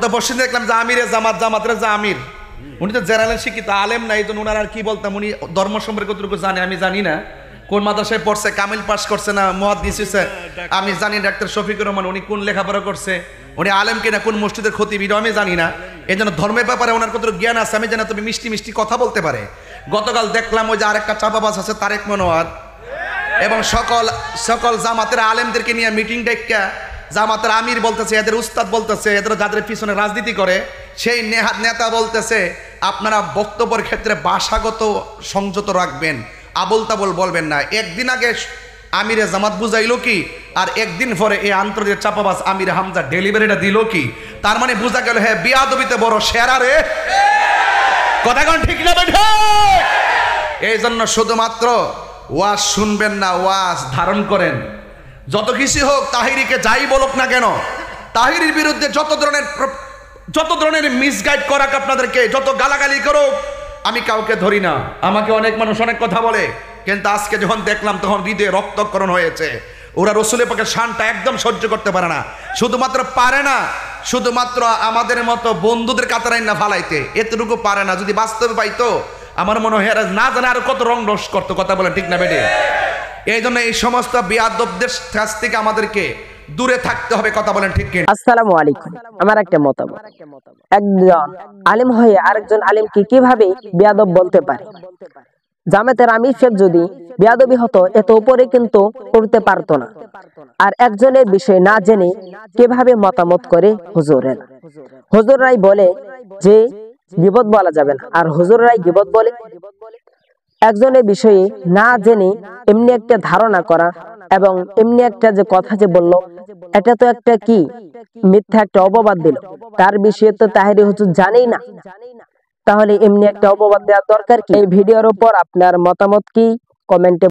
গত পরশুদিন দেখলাম যে আমিরে জামাত, জামাতের যে আমির, উনি তো জেনারেল শিক্ষিত আলেম না, এই জন্য ওনার আর কি বলতাম, উনি ধর্ম সম্পর্কে কতটুকু জানে আমি জানি না, কোন মাদ্রাসায় পড়ছে, কামিল পাস করছে না মুহাদ্দিস হইছে আমি জানি, ডাক্তার শফিকুর রহমান উনি কোন লেখাপড়া করছে, উনি আলেম কিনা, কোন মসজিদের খতিব এটাও আমি জানি না। এই জন্য ধর্মের ব্যাপারে ওনার কতটুকু জ্ঞান আছে আমি জানি, তুমি মিষ্টি মিষ্টি কথা বলতে পারে। গতকাল দেখলাম ওই যে আরেকটা চাপাবাজ আছে তারেক মনোয়ার, এবং সকল সকল জামাতের আলেমদেরকে নিয়ে মিটিং ডাইকা জামাতের আমির বলতেছে, এদের উস্তাদ বলতেছে, এদের যাদের পিছনে রাজনীতি করে সেই নেতা বলতেছে আপনারা বক্তব্যের ক্ষেত্রে ভাষাগত সংযত রাখবেন, আবল তাবল বলবেন না। একদিন আগে আমিরে জামাত বুঝাইলো কি, আর একদিন পরে এই আন্তর্জাতিক চাপাবাজ আমির হামজা ডেলিভারিটা দিল কি, তার মানে বোঝা গেল হ্যাঁ বিয়াদবিতে বড় সেরা রে, কথা কোন ঠিক না বেঠে। এই জন্য শুধুমাত্র ওয়াজ শুনবেন না, ওয়াজ ধারণ করেন। যত কিছু হোক, তাহিরিকে যাই বলুক না কেন, তাহিরির বিরুদ্ধে যত ধরনের মিসগাইড করাক আপনাদেরকে, যত গালাগালি করুক, আমি কাউকে ধরি না। আমাকে অনেক মানুষ অনেক কথা বলে, কিন্তু আজকে যখন দেখলাম তখন হৃদয়ে রক্তক্ষরণ হয়েছে। ওরা রসুলের পক্ষে শানটা একদম সহ্য করতে পারে না, শুধুমাত্র পারে না, শুধুমাত্র আমাদের মতো বন্ধুদের কাতারাই না ফালাইতে, এতটুকু পারে না। যদি বাস্তবে পাইতো আমার মনে হয় না জানে আরো কত রং রস করতো, কথা বলেন ঠিক না বেটে। এই জন্য এই সমস্ত বিয়াদবদের কাছ থেকে আমাদেরকে দূরে থাকতে হবে, কথা বলেন ঠিক কিনা। আসসালামু আলাইকুম। আমার একটা মতামত, একজন আলেম হয়ে আরেকজন আলেমকে কিভাবে বিয়াদব বলতে পারে? জামাতের আমির সাহেব যদি বিয়াদবি হতো এত উপরে কিন্তু করতে পারতো না। আর একজনের বিষয় না জেনে কিভাবে মতামত করে হুজুরেরা? হুজুররাই বলে যে গীবত বলা যাবে না, আর হুজুররাই গীবত বলে। একজনের বিষয়ে না জেনে এমনি একটা ধারণা করা এবং এমনি একটা যে কথা যে বললো, এটা তো একটা কি মিথ্যা একটা অপবাদ দিল, তার বিষয়ে তো তাহিরি হুজুর জানেই না, তাহলে এমনি একটা অপবাদ দেওয়ার দরকার কি? এই ভিডিওর উপর আপনার মতামত কি কমেন্টে